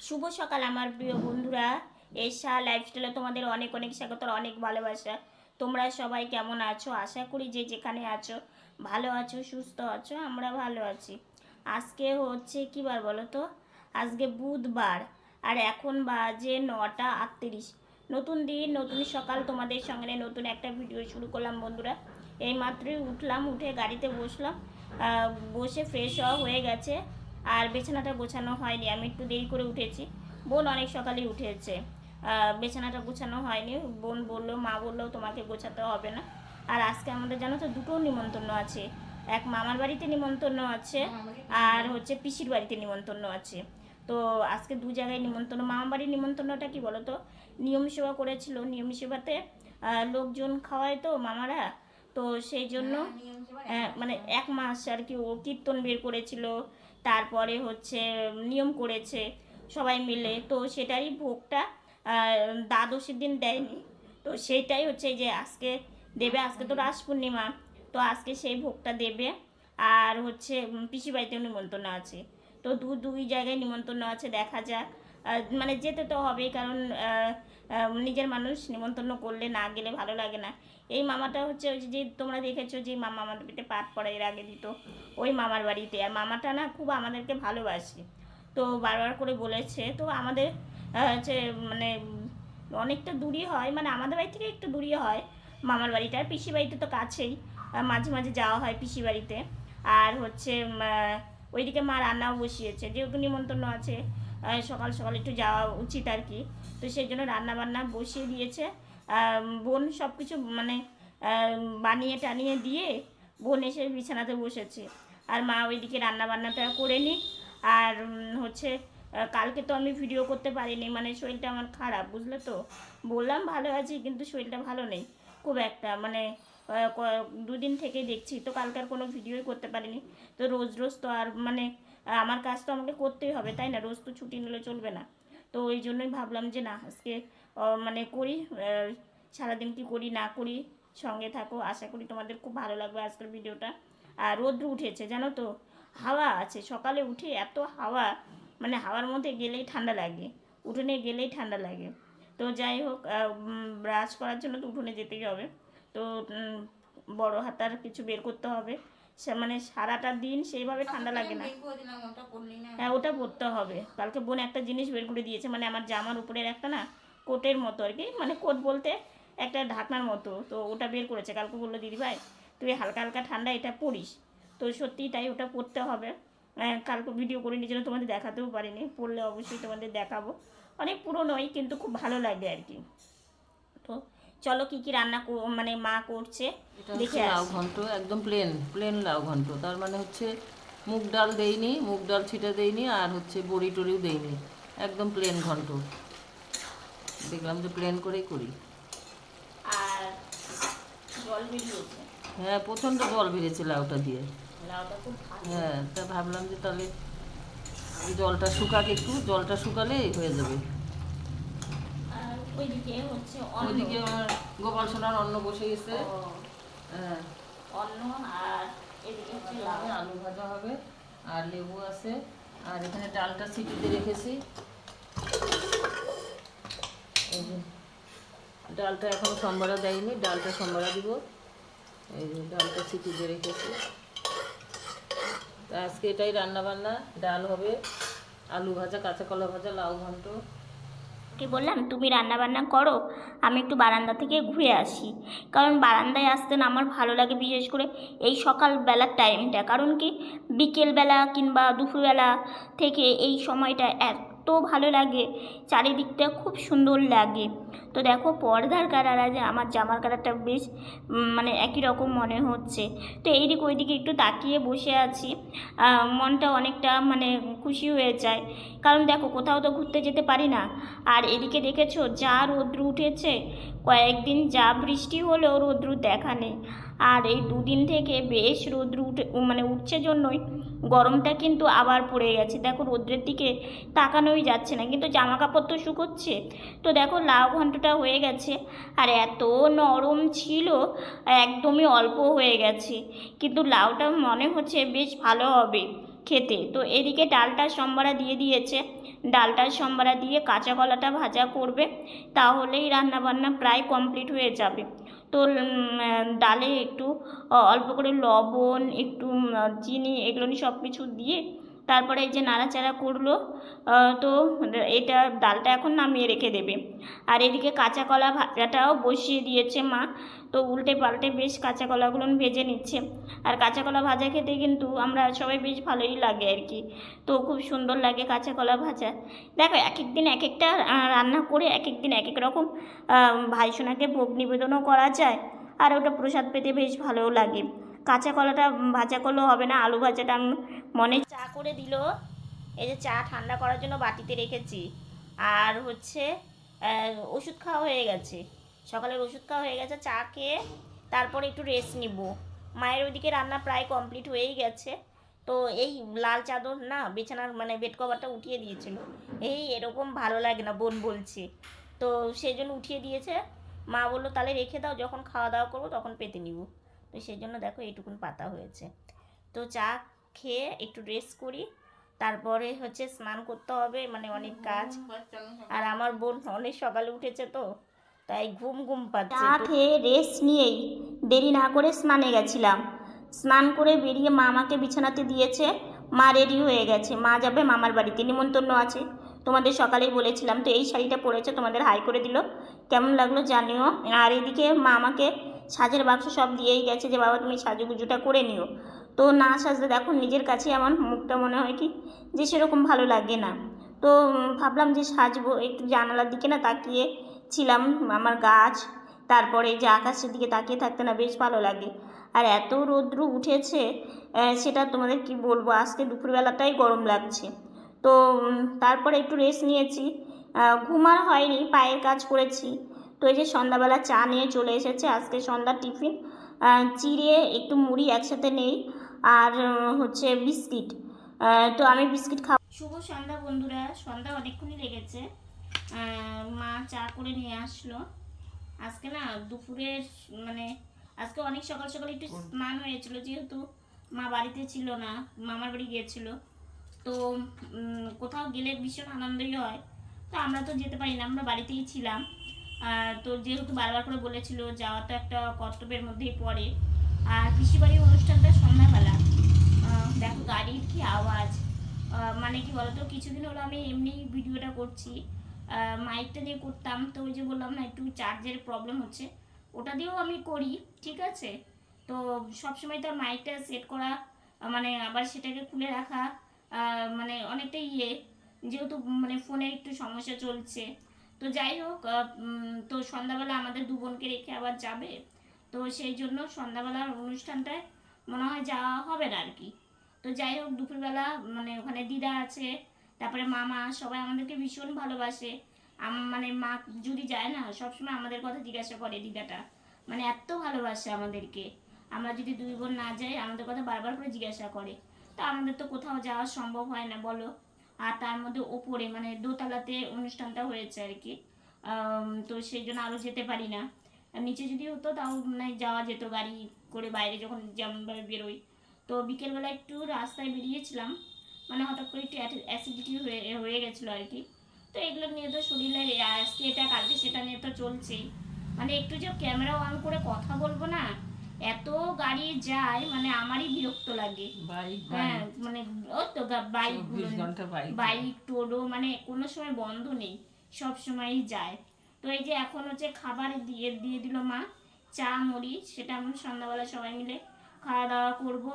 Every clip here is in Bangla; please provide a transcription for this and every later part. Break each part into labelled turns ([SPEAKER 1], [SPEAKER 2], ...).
[SPEAKER 1] শুভ সকাল আমার প্রিয় বন্ধুরা। এশা লাইফস্টাইলে তোমাদের অনেক অনেক স্বাগত, অনেক ভালোবাসা। তোমরা সবাই কেমন আছো? আশা করি যে যেখানে আছো ভালো আছো, সুস্থ আছো। আমরা ভালো আছি। আজকে হচ্ছে কী বার বলো তো? আজকে বুধবার, আর এখন বাজে 9টা 38। নতুন দিন, নতুন সকাল, তোমাদের সঙ্গে নতুন একটা ভিডিও শুরু করলাম বন্ধুরা। এই মাত্রই উঠলাম, উঠে গাড়িতে বসলাম, বসে ফ্রেশ হয়ে গেছে। আর বিছানাটা গোছানো হয়নি, আমি একটু দেরি করে উঠেছি। বোন অনেক সকালেই উঠেছে, বিছানাটা গোছানো হয়নি। বোন বললো, মা বললো তোমাকে গোছাতে হবে না। আর আজকে আমাদের জানো তো দুটো নিমন্ত্রণ আছে। এক মামার বাড়িতে নিমন্ত্রণ আছে, আর হচ্ছে পিসির বাড়িতে নিমন্ত্রণ আছে। তো আজকে দু জায়গায় নিমন্ত্রণ। মামার বাড়ির নিমন্ত্রণটা কি বলো তো, নিয়ম সেবা করেছিল। নিয়ম সেবাতে লোকজন খাওয়ায় তো মামারা, তো সেই জন্য মানে 1 মাস আর কি ও কীর্তন বের করেছিল, তারপরে হচ্ছে নিয়ম করেছে সবাই মিলে। তো সেটারই ভোগটা দ্বাদশীর দিন দেয়নি, তো সেইটাই হচ্ছে যে আজকে দেবে। আজকে তো রাস পূর্ণিমা, তো আজকে সেই ভোগটা দেবে। আর হচ্ছে পিসি বাড়িতেও নিমন্ত্রণ আছে। তো দুই জায়গায় নিমন্ত্রণ আছে, দেখা যাক। মানে যেতে তো হবেই, কারণ নিজের মানুষ নিমন্ত্রণ করলে না গেলে ভালো লাগে না। এই মামাটা হচ্ছে ওই যে তোমরা দেখেছো যে মামা আমাদের বাড়িতে পাঠ পড়া এর আগে দিত, ওই মামার বাড়িতে। আর মামাটা না খুব আমাদেরকে ভালোবাসে, তো বারবার করে বলেছে। তো আমাদের হচ্ছে মানে অনেকটা দূরই হয়, মানে আমাদের বাড়ি থেকে একটু দূরই হয় মামার বাড়িটা। আর পিসি বাড়িতে তো কাছেই, মাঝে মাঝে যাওয়া হয় পিসি বাড়িতে। আর হচ্ছে ওইদিকে মা রান্নাও বসিয়েছে, যেহেতু নিমন্ত্রণ আছে, সকাল সকাল একটু যাওয়া উচিত আর কি। তো সেই জন্য রান্না বান্না বসিয়ে দিয়েছে। বোন সব কিছু মানে বানিয়ে টানিয়ে দিয়ে বোন এসে বিছানাতে বসেছে, আর মা ওইদিকে রান্না বান্নাটা করে নিক। আর হচ্ছে কালকে তো আমি ভিডিও করতে পারিনি, মানে শরীরটা আমার খারাপ, বুঝলে তো। বললাম ভালো আছি, কিন্তু শরীরটা ভালো নেই খুব একটা, মানে দুদিন থেকে দেখছি। তো কালকার কোনো ভিডিওই করতে পারিনি। তো রোজ রোজ তো আর মানে আমার কাজ তো আমাকে করতেই হবে, তাই না? রোজ তো ছুটি নিলে চলবে না। তো ওই জন্যই ভাবলাম যে না, আজকে মানে করি। সারাদিন কি করি না করি, সঙ্গে থাকো। আশা করি তোমাদের খুব ভালো লাগবে আজকের ভিডিওটা। আর রোদ্র উঠেছে জানো তো, হাওয়া আছে। সকালে উঠে এত হাওয়া, মানে হাওয়ার মধ্যে গেলেই ঠান্ডা লাগে, উঠোনে গেলেই ঠান্ডা লাগে। তো যাই হোক, ব্রাশ করার জন্য তো উঠোনে যেতেই হবে। তো বড় হাতার কিছু বের করতে হবে। সে মানে সারাটা দিন সেইভাবে ঠান্ডা লাগে না। হ্যাঁ, ওটা পরতে হবে। কালকে বোন একটা জিনিস বের করে দিয়েছে, মানে আমার জামার উপরের একটা না কোটের মতো আর কি, মানে কোট বলতে একটা ঢাকনার মতো। তো ওটা বের করেছে। কালকে বললো, দিদিভাই তুই হালকা হালকা ঠান্ডা এটা পরিস। তো সত্যিই তাই, ওটা পরতে হবে। কালকে ভিডিও করে নিজের তোমাদের দেখাতেও পারিনি, পড়লে অবশ্যই তোমাদের দেখাবো। অনেক পুরনোই, কিন্তু খুব ভালো লাগে আর কি। তো চলো কি কি রান্না মানে মা করছে দেখে আসি।
[SPEAKER 2] লাউ ঘন্ট একদম প্লেন প্লেন লাউ ঘন্ট, তার মানে হচ্ছে মুগ ডাল দেইনি, মুগ ডাল ছিটা দেইনি, আর হচ্ছে বড়ি টড়িও দেইনি, একদম প্লেন ঘন্ট। দেখলাম যে প্লেন করেই করি।
[SPEAKER 1] আর জল বেরিয়েছে।
[SPEAKER 2] হ্যাঁ, প্রচণ্ড জল বেরিয়েছে লাউটা দিয়ে।
[SPEAKER 1] লাউটা খুব ভালো।
[SPEAKER 2] হ্যাঁ, তা ভাবলাম যে তাহলে জলটা শুকাক, একটু জলটা শুকালেই হয়ে যাবে।
[SPEAKER 1] আর ওইদিকে হচ্ছে
[SPEAKER 2] ওইদিকে আমার গোপাল সোনার অন্ন বসে গেছে। হ্যাঁ,
[SPEAKER 1] অন্ন। আর এদিকে হচ্ছে লাউ।
[SPEAKER 2] আলু ভাজা হবে, আর লেবু আছে, আর এখানে ডালটা সিটিতে রেখেছি। এই যে ডালটা এখনো সম্বারা দেয়নি, ডালটা সম্বারা দিব। এই যে ডালটা সিটিতে রেখেছি। তা আজকে এটাই রান্না বান্না। ডাল হবে, আলু ভাজা, কাঁচা কলা ভাজা, লাউ ঘন্ট।
[SPEAKER 1] কি বললাম, তুমি রান্না বান্না করো, আমি একটু বারান্দা থেকে ঘুরে আসি। কারণ বারান্দায় আসতে না আমার ভালো লাগে, বিশেষ করে এই সকালবেলার টাইমটা। কারণ কি, বিকেলবেলা কিংবা দুপুরবেলা থেকে এই সময়টা এত ভালো লাগে, চারিদিকটা খুব সুন্দর লাগে। তো দেখো পর্দার কালার, আজ আমার জামার কালারটা বেশ মানে একই রকম মনে হচ্ছে। তো এইদিক ওইদিকে একটু তাকিয়ে বসে আছি, মনটা অনেকটা মানে খুশি হয়ে যায়। কারণ দেখো কোথাও তো ঘুরতে যেতে পারি না। আর এদিকে দেখেছো যা রৌদ্র উঠেছে, কয়েকদিন যা বৃষ্টি হলেও রৌদ্র দেখা নেই। আর এই দুদিন থেকে বেশ রৌদ্র মানে উঠছে জন্যই গরমটা কিন্তু আবার পড়ে গেছে। দেখো রৌদ্রের দিকে তাকানোই যাচ্ছে না, কিন্তু জামা কাপড় তো শুকোচ্ছে। তো দেখো লাউ ঘন্টটা হয়ে গেছে, আর এত নরম ছিল, একদমই অল্প হয়ে গেছে, কিন্তু লাউটা মনে হচ্ছে বেশ ভালো হবে খেতে। তো এদিকে ডালটা সম্বরা দিয়ে দিয়েছে, ডালটার সম্বারা দিয়ে কাঁচা কলাটা ভাজা করবে, তাহলেই রান্নাবান্না প্রায় কমপ্লিট হয়ে যাবে। তো ডালে একটু অল্প করে লবণ, একটু চিনি, এগুলো সব কিছু দিয়ে তারপরে এই যে নাড়াচাড়া করলো, তো এটা ডালটা এখন নামিয়ে রেখে দেবে। আর এদিকে কাঁচা কলা ভাজাটাও বসিয়ে দিয়েছে মা, তো উল্টে পাল্টে বেশ কাঁচা কলাগুলো ভেজে নিচ্ছে। আর কাঁচা কলা ভাজা খেতে কিন্তু আমরা সবাই বেশ ভালোই লাগে আর কি, তো খুব সুন্দর লাগে কাঁচা কলা ভাজা। দেখো এক এক দিন এক একটা রান্না করে এক এক দিন এক এক রকম ভাইসোনাকে ভোগ নিবেদনও করা যায়, আর ওটা প্রসাদ পেতে বেশ ভালোও লাগে। কাঁচা কলাটা ভাজা করলেও হবে না, আলু ভাজাটা আমি মনে চা করে দিল। এই যে চা ঠান্ডা করার জন্য বাটিতে রেখেছি। আর হচ্ছে ওষুধ খাওয়া হয়ে গেছে, সকালের ওষুধ খাওয়া হয়ে গেছে, চা খেয়ে তারপরে একটু রেস্ট নিব। মায়ের ওইদিকে রান্না প্রায় কমপ্লিট হয়েই গেছে। তো এই লাল চাদর না বিছানার মানে বেড কভারটা উঠিয়ে দিয়েছিল, এই এরকম ভালো লাগে না বোন বলছে, তো সেই জন্য উঠিয়ে দিয়েছে। মা বললো তাহলে রেখে দাও, যখন খাওয়া দাওয়া করবো তখন পেতে নিব। তো সেই জন্য দেখো এইটুকুন পাতা হয়েছে। তো চা খেয়ে একটু রেস্ট করি, তারপরে হচ্ছে স্নান করতে হবে, মানে অনেক কাজ। আর আমার বোন অনেক সকালে উঠেছে, তো তাই ঘুম ঘুম পাচ্ছে। চা খেয়ে রেস্ট নিয়েই দেরি না করে স্নানে গেছিলাম। স্নান করে বেরিয়ে মা আমাকে বিছানাতে দিয়েছে, মা রেডি হয়ে গেছে, মা যাবে মামার বাড়িতে, নিমন্ত্রণ আছে, তোমাদের সকালেই বলেছিলাম। তো এই শাড়িটা পরেছে, তোমাদের হাই করে দিল, কেমন লাগলো জানিও। আর এদিকে মা আমাকে সাজের বাক্স সব দিয়েই গেছে যে বাবা তুমি সাজুগুজুটা করে নিও। তো না সাজতে দেখো নিজের কাছে আমার মুখটা মনে হয় কি যে সেরকম ভালো লাগে না। তো ভাবলাম যে সাজবো, একটু জানালার দিকে না তাকিয়ে ছিলাম, আমার গাছ, তারপরে যে আকাশের দিকে তাকিয়ে থাকতে না বেশ ভালো লাগে। আর এত রৌদ্র উঠেছে সেটা তোমাদের কি বলবো, আজকে দুপুরবেলাটাই গরম লাগছে। তো তারপরে একটু রেস্ট নিয়েছি, ঘুম আর হয়নি, পায়ের কাজ করেছি। তো এই যে সন্ধ্যাবেলা চা নিয়ে চলে এসেছে, আজকে সন্ধ্যার টিফিন চিড়ে একটু মুড়ি একসাথে নেই, আর হচ্ছে বিস্কিট। তো আমি বিস্কিট খাবো। শুভ সন্ধ্যা বন্ধুরা, সন্ধ্যা অনেকক্ষণই লেগেছে। মা চা করে নিয়ে আসলো। আজকে না দুপুরের মানে আজকে অনেক সকাল সকাল একটু স্নান হয়েছিল, যেহেতু মা বাড়িতে ছিল না, মামার বাড়ি গিয়েছিল। তো কোথাও গেলে ভীষণ আনন্দই হয়, তো আমরা তো যেতে পারি না, আমরা বাড়িতেই ছিলাম। তো যেহেতু বারবার করে বলেছিল, যাওয়া তো একটা কর্তব্যের মধ্যেই পড়ে। আর পিসিবাড়ির অনুষ্ঠানটা সন্ধ্যাবেলা, দেখো গাড়ির কি আওয়াজ, মানে কি বলতো, কিছুদিন হলো আমি এমনি ভিডিওটা করছি, মাইকটা দিয়ে করতাম, তো ওই যে বললাম না একটু চার্জের প্রবলেম হচ্ছে, ওটা দিয়েও আমি করি, ঠিক আছে। তো সবসময় তো আর মাইকটা সেট করা মানে আবার সেটাকে খুলে রাখা মানে অনেকটা যেহেতু মানে ফোনের একটু সমস্যা চলছে। তো যাই হোক, তো সন্ধ্যাবেলা আমাদের দু বোনকে রেখে আবার যাবে, তো সেই জন্য সন্ধ্যাবেলার অনুষ্ঠানটায় মনে হয় যাওয়া হবে না আর কি। তো যাই হোক, দুপুরবেলা মানে ওখানে দিদা আছে, তারপরে মামা, সবাই আমাদেরকে ভীষণ ভালোবাসে। মানে মা যদি যায় না সবসময় আমাদের কথা জিজ্ঞাসা করে দিদাটা, মানে এত ভালোবাসে আমাদেরকে। আমরা যদি দুই বোন না যাই আমাদের কথা বারবার করে জিজ্ঞাসা করে। তো আমাদের তো কোথাও যাওয়া সম্ভব হয় না বলো, আর তার মধ্যে ওপরে মানে দোতলাতে অনুষ্ঠানটা হয়েছে আর কি। তো সেই জন্য আরও যেতে পারি না। নিচে যদি হতো তাও মানে যাওয়া যেত গাড়ি করে, বাইরে যখন যেমনভাবে বেরোই। তো বিকেলবেলা একটু রাস্তায় বেরিয়েছিলাম, মানে হঠাৎ করে একটু অ্যাসিডিটি হয়ে গেছিলো আর কি। তো এগুলো নিয়ে তো শরীরের আজকে এটা কালকে সেটা নিয়ে তো চলছেই। মানে একটু যে ক্যামেরা অন করে কথা বলবো না, এত গাড়ি যায় মানে আমারই বিরক্ত লাগে। হ্যাঁ মানে ওই তো বাইক টোটো মানে কোনো সময় বন্ধ নেই, সব সময়ই যায়। তো এই যে এখন হচ্ছে খাবার দিয়ে দিল মা, চা মুড়ি, সেটা আমরা সন্ধ্যাবেলা সবাই মিলে খাওয়া দাওয়া করবো।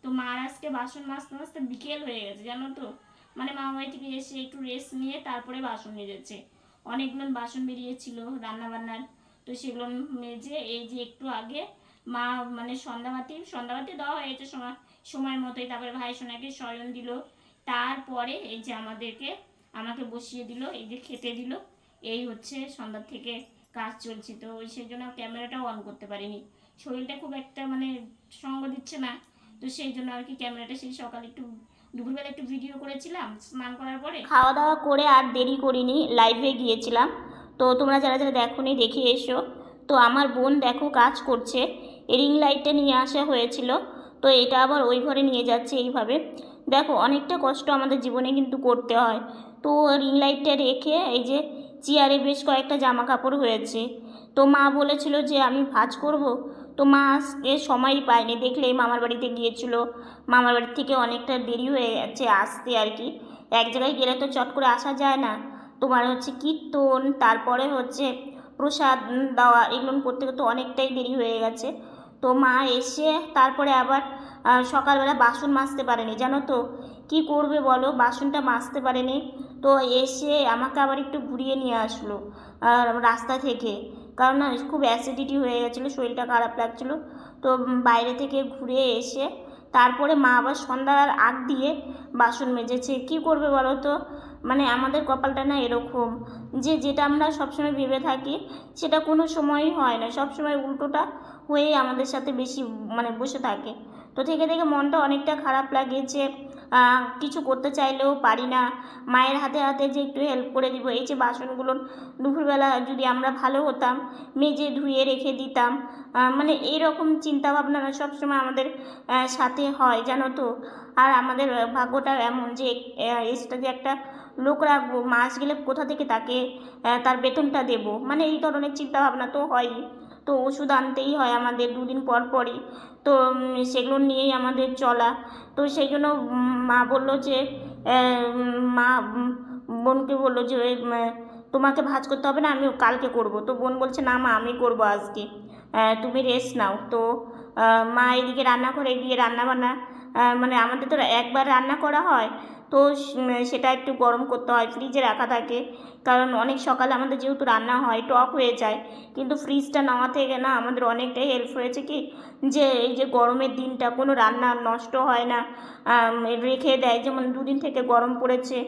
[SPEAKER 1] তো মার আজকে বাসন মাজতে মাজতে বিকেল হয়ে গেছে জানো তো, মানে মামা বাড়ি থেকে এসে একটু রেস্ট নিয়ে তারপরে বাসন মেজেছে, অনেকগুলো বাসন বেরিয়েছিল রান্না বান্নার। তো সেগুলো মেজে এই যে একটু আগে মা মানে সন্ধ্যাবাতি দেওয়া হয়েছে সময় মতোই, তারপরে ভাই সোনাকে শয়ন দিল, তারপরে এই যে আমাকে বসিয়ে দিল, এই যে খেতে দিল। এই হচ্ছে সন্ধ্যার থেকে কাজ চলছে। তো সেই জন্য ক্যামেরাটাও অন করতে পারিনি, শরীরটা খুব একটা মানে সঙ্গ দিচ্ছে না, তো সেই জন্য আর কি ক্যামেরাটা সেই সকালে একটু দুপুরবেলা একটু ভিডিও করেছিলাম স্নান করার পরে, খাওয়া দাওয়া করে আর দেরি করিনি, লাইভে গিয়েছিলাম। তো তোমরা যারা যারা দেখোনি দেখে এসো। তো আমার বোন দেখো কাজ করছে, রিং লাইটটা নিয়ে আসা হয়েছিল, তো এটা আবার ওই ঘরে নিয়ে যাচ্ছে এইভাবে। দেখো অনেকটা কষ্ট আমাদের জীবনে কিন্তু করতে হয়, তো রিং লাইটটা রেখে এই যে চেয়ারে বেশ কয়েকটা জামা কাপড় হয়েছে। তো মা বলেছিল যে আমি ভাঁজ করব, তো মা আজকে সময়ই পায়নি, দেখলে মামার বাড়িতে গিয়েছিল, মামার বাড়ি থেকে অনেকটা দেরি হয়ে গেছে আসতে আর কি। এক জায়গায় গেলে তো চট করে আসা যায় না, তোমার হচ্ছে কীর্তন, তারপরে হচ্ছে প্রসাদ দেওয়া, এগুলো করতে করতে অনেকটাই দেরি হয়ে গেছে। তো মা এসে তারপরে আবার সকালবেলা বাসন মাজতে পারেনি, জানো তো কি করবে বলো, বাসনটা মাজতে পারেনি। তো এসে আমাকে আবার একটু ঘুরিয়ে নিয়ে আসলো রাস্তা থেকে, কারণ না খুব অ্যাসিডিটি হয়ে গেছিলো, শরীরটা খারাপ লাগছিলো। তো বাইরে থেকে ঘুরে এসে তারপরে মা আবার সন্ধ্যার আগ দিয়ে বাসন মেজেছে। কি করবে বলো তো, মানে আমাদের কপালটা না এরকম যে যেটা আমরা সবসময় ভেবে থাকি সেটা কোনো সময়ই হয় না, সবসময় উল্টোটা হয়েই আমাদের সাথে বেশি মানে বসে থাকে। তো থেকে থেকে মনটা অনেকটা খারাপ লাগে যে কিছু করতে চাইলেও পারি না, মায়ের হাতে হাতে যে একটু হেল্প করে দিব, এই যে বাসনগুলো দুপুরবেলা যদি আমরা ভালো হতাম মেজে ধুয়ে রেখে দিতাম, মানে এইরকম চিন্তাভাবনা না সবসময় আমাদের সাথে হয় জানো তো। আর আমাদের ভাগ্যটা এমন যে এক্সট্রা যে একটা লোক রাখবো, মাস গেলে কোথা থেকে তাকে তার বেতনটা দেব, মানে এই ধরনের চিন্তাভাবনা তো হয়ই। তো ওষুধ আনতেই হয় আমাদের দুদিন পর পরই, তো সেগুলো নিয়েই আমাদের চলা। তো সেই জন্য মা বললো যে মা বোনকে বললো যে তোমাকে ভাঁজ করতে হবে না, আমি কালকে করব। তো বোন বলছে না মা আমি করব আজকে, তুমি রেস্ট নাও। তো মা এদিকে রান্নাঘরে গিয়ে রান্নাবান্না, মানে আমাদের তো একবার রান্না করা হয়, তো সেটা একটু গরম করতে হয়, ফ্রিজে রাখা থাকে, কারণ অনেক সকালে আমাদের যেহেতু রান্না হয় টক হয়ে যায়। কিন্তু ফ্রিজটা নেওয়া থেকে না আমাদের অনেকটাই হেল্প হয়েছে কি, যে এই যে গরমের দিনটা কোনো রান্না নষ্ট হয় না, রেখে দেয়, যেমন দুদিন থেকে গরম পড়েছে,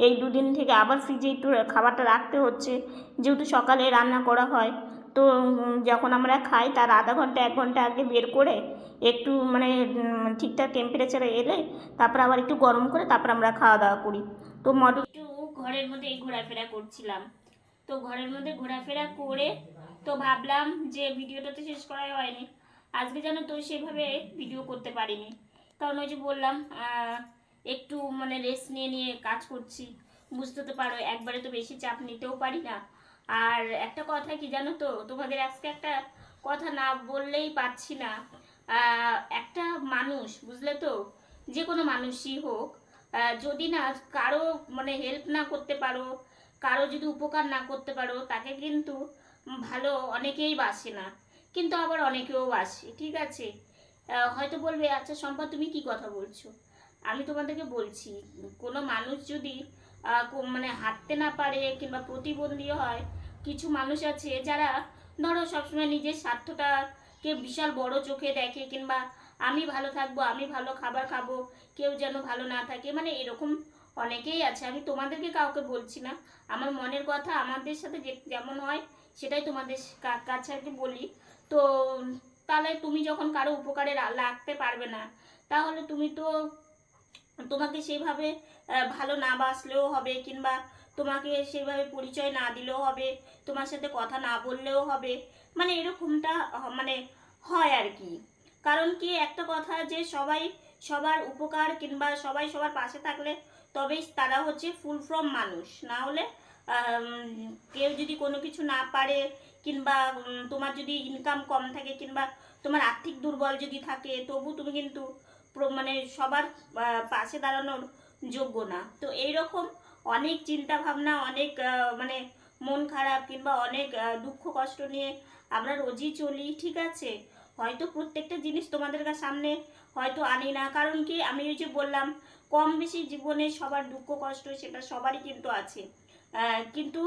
[SPEAKER 1] এই দুদিন থেকে আবার ফ্রিজে একটু খাবারটা রাখতে হচ্ছে, যেহেতু সকালে রান্না করা হয়। তো যখন আমরা খাই তার আধা ঘন্টা 1 ঘন্টা আগে বের করে একটু মানে ঠিকঠাক টেম্পারেচারে এলে তারপর আবার একটু গরম করে তারপর আমরা খাওয়া দাওয়া করি। তো একটু ঘরের মধ্যে ঘোরাফেরা করছিলাম, তো ঘরের মধ্যে ঘোরাফেরা করে তো ভাবলাম যে ভিডিওটা তো শেষ করাই হয়নি আজকে, জানো তো সেভাবে ভিডিও করতে পারিনি, কারণ ওই যে বললাম একটু মানে রেস্ট নিয়ে নিয়ে কাজ করছি, বুঝতে তো পারো একবারে তো বেশি চাপ নিতেও পারি না। আর একটা কথা কি জানো তো, তোমাদের আজকে একটা কথা না বললেই পারছি না। একটা মানুষ, বুঝলে তো, যে কোনো মানুষই হোক, যদি না কারো মানে হেল্প না করতে পারো, কারো যদি উপকার না করতে পারো, তাকে কিন্তু ভালো অনেকেই বাসে না, কিন্তু আবার অনেকেও বাসে, ঠিক আছে। হয়তো বলবে আচ্ছা শম্পা তুমি কি কথা বলছো, আমি তোমাদেরকে বলছি, কোনো মানুষ যদি মানে হাঁটতে না পারে কিংবা প্রতিবন্ধী হয়, কিছু মানুষ আছে যারা ধরো সবসময় নিজের স্বার্থটাকে বিশাল বড় চোখে দেখে, কিংবা আমি ভালো থাকবো, আমি ভালো খাবার খাবো, কেউ যেন ভালো না থাকে, মানে এরকম অনেকেই আছে। আমি তোমাদেরকে কাউকে বলছি না, আমার মনের কথা আমাদের সাথে যেমন হয় সেটাই তোমাদের কাছে আর কি বলি। তো তাহলে তুমি যখন কারো উপকারে লাগতে পারবে না, তাহলে তুমি তো তোমাকে সেইভাবে ভালো না বাসলেও হবে, কিংবা তোমাকে সেইভাবে পরিচয় না দিলেও হবে, তোমার সাথে কথা না বললেও হবে, মানে এরকমটা মানে হয় আর কি। কারণ কি একটা কথা যে সবাই সবার উপকার কিংবা সবাই সবার পাশে থাকলে তবেই তারা হচ্ছে ফুল ফ্রম মানুষ, না হলে কেউ যদি কোনো কিছু না পারে, কিংবা তোমার যদি ইনকাম কম থাকে, কিংবা তোমার আর্থিক দুর্বল যদি থাকে, তবু তুমি কিন্তু মানে সবার পাশে দাঁড়ানোর যোগ্য না। তো এইরকম অনেক চিন্তা ভাবনা, অনেক মানে মন খারাপ কিংবা অনেক দুঃখ কষ্ট নিয়ে আমরা রোজই চলি, ঠিক আছে। হয়তো প্রত্যেকটা জিনিস তোমাদের সামনে হয়তো আনি না, কারণ কি আমি ওই যে বললাম কম বেশি জীবনে সবার দুঃখ কষ্ট সেটা সবারই কিন্তু আছে, কিন্তু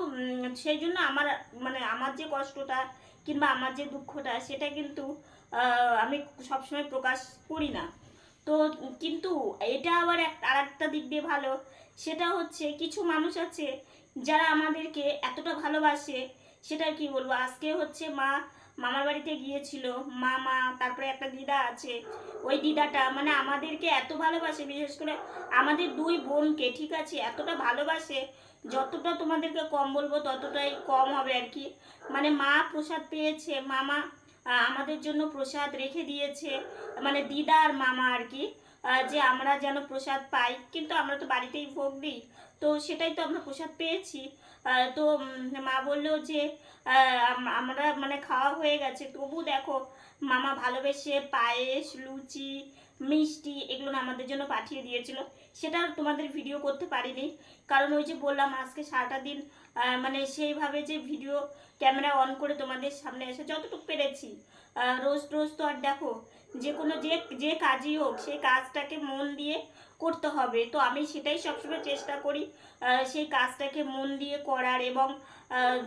[SPEAKER 1] সেই জন্য আমার মানে আমার যে কষ্টটা কিংবা আমার যে দুঃখটা সেটা কিন্তু আমি সবসময় প্রকাশ করি না। তো কিন্তু এটা আবার আর একটা দিক দিয়ে ভালো, সেটা হচ্ছে কিছু মানুষ আছে যারা আমাদেরকে এতটা ভালোবাসে, সেটা কি বলবো। আজকে হচ্ছে মা মামার বাড়িতে গিয়েছিল, মামা তারপরে একটা দিদা আছে, ওই দিদাটা মানে আমাদেরকে এত ভালোবাসে, বিশেষ করে আমাদের 2 বোনকে, ঠিক আছে, এতটা ভালোবাসে, যতটা তোমাদেরকে কম বলবো ততটাই কম হবে আর কি। মানে মা প্রসাদ পেয়েছে, মামা আমাদের জন্য প্রসাদ রেখে দিয়েছে, মানে দিদা আর মামা আর কি, যে আমরা যেন প্রসাদ পাই, কিন্তু আমরা তো বাড়িতেই ভোগ দিই, তো সেটাই তো আমরা প্রসাদ পেয়েছি। তো মা বললো যে আমরা মানে খাওয়া হয়ে গেছে, তবু দেখো মামা ভালোবেসে পায়েস, লুচি, মিষ্টি এগুলো না আমাদের জন্য পাঠিয়ে দিয়েছিল। সেটা আর তোমাদের ভিডিও করতে পারিনি, কারণ ওই যে বললাম আজকে সারাটা দিন মানে সেইভাবে যে ভিডিও ক্যামেরা অন করে তোমাদের সামনে এসে যতটুকু পেরেছি, রোজ রোজ তো আর দেখো যে কোনো যে কাজই হোক সেই কাজটাকে মন দিয়ে করতে হবে। তো আমি সেটাই সবসময় চেষ্টা করি সেই কাজটাকে মন দিয়ে করার, এবং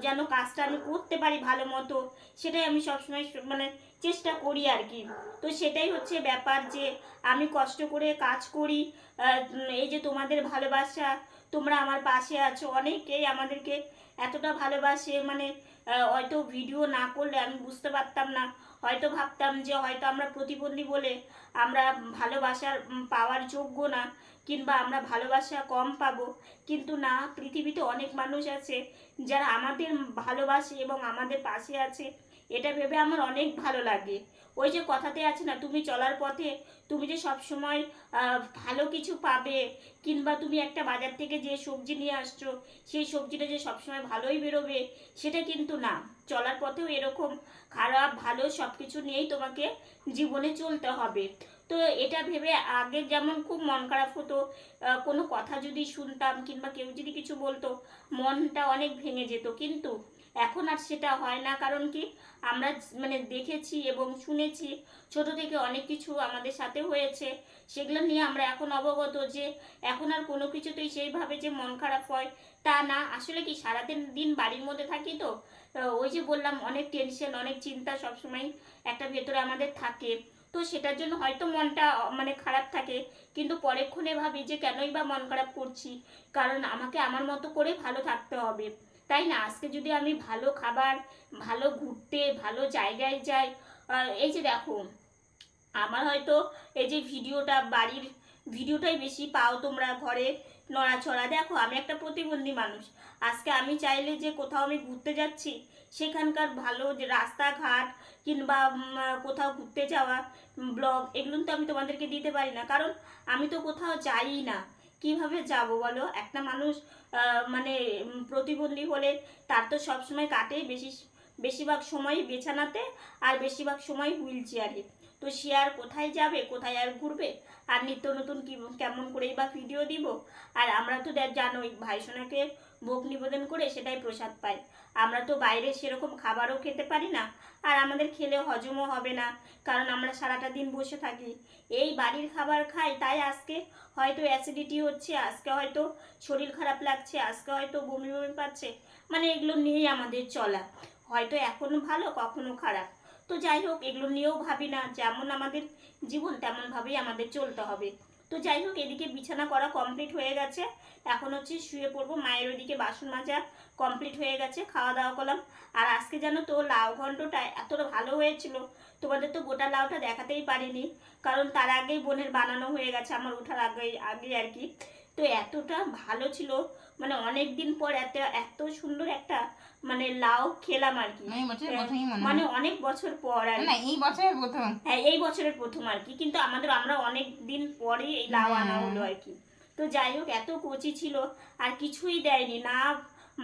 [SPEAKER 1] যেন কাজটা আমি করতে পারি ভালো মতো, সেটাই আমি সবসময় মানে চেষ্টা করি আর কি। তো সেটাই হচ্ছে ব্যাপার যে আমি কষ্ট করে কাজ করি, এই যে তোমাদের ভালোবাসা, তোমরা আমার পাশে আছো, অনেকেই আমাদেরকে এতটা ভালোবাসে, মানে হয়তো ভিডিও না করলে আমি বুঝতে পারতাম না, হয়তো ভাবতাম যে হয়তো আমরা প্রতিবন্ধী বলে আমরা ভালোবাসার পাওয়ার যোগ্য না, কিংবা আমরা ভালোবাসা কম পাবো। কিন্তু না, পৃথিবীতে অনেক মানুষ আছে যারা আমাদের ভালোবাসে এবং আমাদের পাশে আছে, এটা ভেবে আমার অনেক ভালো লাগে। ওই যে কথাতে আছে না, তুমি চলার পথে তুমি যে সবসময় ভালো কিছু পাবে, কিংবা তুমি একটা বাজার থেকে যে সবজি নিয়ে আসছো সেই সবজিটা যে সবসময় ভালোই বেরোবে, সেটা কিন্তু না। চলার পথেও এরকম খারাপ ভালো সব কিছু নিয়েই তোমাকে জীবনে চলতে হবে। তো এটা ভেবে আগে যেমন খুব মন খারাপ হতো, কোনো কথা যদি শুনতাম কিংবা কেউ যদি কিছু বলতো মনটা অনেক ভেঙে যেত, কিন্তু এখন আর সেটা হয় না। কারণ কি, আমরা মানে দেখেছি এবং শুনেছি, ছোট থেকে অনেক কিছু আমাদের সাথে হয়েছে, সেগুলো নিয়ে আমরা এখন অবগত যে এখন আর কোনো কিছুতেই সেইভাবে যে মন খারাপ হয় তা না। আসলে কি, সারাদিন দিন বাড়ির মধ্যে থাকি, তো ওই যে বললাম অনেক টেনশন, অনেক চিন্তা সবসময় একটা ভেতরে আমাদের থাকে। তো সেটার জন্য হয়তো মনটা মানে খারাপ থাকে, কিন্তু পরেক্ষণে ভাবি যে কেনই বা মন খারাপ করছি, কারণ আমাকে আমার মতো করে ভালো থাকতে হবে, তাই না? আজকে যদি আমি ভালো খাবার, ভালো ঘুরতে, ভালো জায়গায় যাই, এই যে দেখো আমার হয়তো এই যে ভিডিওটা, বাড়ির ভিডিওটাই বেশি পাও তোমরা, ঘরে নড়াচড়া, দেখো আমি একটা প্রতিবন্ধী মানুষ, আজকে আমি চাইলে যে কোথাও আমি ঘুরতে যাচ্ছি সেখানকার ভালো যে রাস্তাঘাট কিংবা কোথাও ঘুরতে যাওয়া ব্লগ, এগুলো তো আমি তোমাদেরকে দিতে পারি না, কারণ আমি তো কোথাও যাই না। কিভাবে যাব বলো? একটা মানুষ মানে প্রতিবন্ধী হলে তার তো সবসময় কাটে বেশিরভাগ সময় বিছানাতে, আর বেশিরভাগ সময় হুইল চেয়ারে। তো সে আর কোথায় যাবে, কোথায় আর ঘুরবে, আর নিত্য নতুন কি কেমন করেই বা ভিডিও দিব? আর আমরা তো জানোই ভাইসোনাকে ভোগ নিবেদন করে সেটাই প্রসাদ পাই, আমরা তো বাইরে সেরকম খাবারও খেতে পারি না, আর আমাদের খেলে হজমও হবে না, কারণ আমরা সারাটা দিন বসে থাকি। এই বাড়ির খাবার খাই, তাই আজকে হয়তো অ্যাসিডিটি হচ্ছে, আজকে হয়তো শরীর খারাপ লাগছে, আজকে হয়তো বমি বমি পাচ্ছে, মানে এগুলো নিয়েই আমাদের চলা, হয়তো এখনো ভালো কখনো খারাপ। তো যাই হোক, এগুলো নিয়েও ভাবি না, যেমন আমাদের জীবন তেমনভাবেই আমাদের চলতে হবে। তো যাই হোক, এদিকে বিছানা করা কমপ্লিট হয়ে গেছে, এখন হচ্ছে শুয়ে পড়বো। মায়ের ওদিকে বাসন মাজা কমপ্লিট হয়ে গেছে, খাওয়া দাওয়া করলাম। আর আজকে জানো তো লাউ ঘন্টটা এতটা ভালো হয়েছিল, তোমাদের তো গোটা লাউটা দেখাতেই পারিনি, কারণ তার আগেই বোনের বানানো হয়ে গেছে, আমার ওঠার আগে আগে আর কি। তো এতটা ভালো ছিল, মানে অনেক দিন পর এত এত সুন্দর একটা মানে লাউ খেলাম আর কি, মানে অনেক বছর পর আর
[SPEAKER 3] না, এই বছরের প্রথম।
[SPEAKER 1] হ্যাঁ, এই বছরের প্রথম আর কি, কিন্তু আমরা অনেক দিন পরে এই লাউ আনা হলো আর কি। তো যাই হোক, এত কচি ছিল, আর কিছুই দেয়নি, না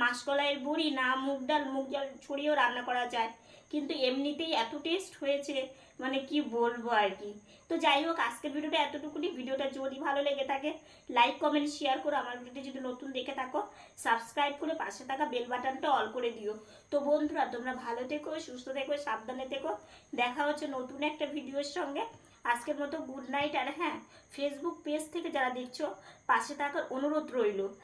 [SPEAKER 1] মাসকলাইয়ের বড়ি, না মুগ ডাল ছড়িয়েও রান্না করা যায়, কিন্তু এমনিতেই এত টেস্ট হয়েছে, মানে কি বলবো আর কি। তো যাই হোক, আজকের ভিডিওটা এতটুকুনি। ভিডিওটা যদি ভালো লেগে থাকে লাইক কমেন্ট শেয়ার করো, আমার ভিডিওটি যদি নতুন দেখে থাকো সাবস্ক্রাইব করে পাশে থাকা বেল বাটনটা অল করে দিও। তো বন্ধুরা, তোমরা ভালো থেকো, সুস্থ থেকো, সাবধানে থেকো, দেখা হচ্ছে নতুন একটা ভিডিওর সঙ্গে। আজকের মতো গুড নাইট। আর হ্যাঁ, ফেসবুক পেজ থেকে যারা দেখছো পাশে থাকার অনুরোধ রইল।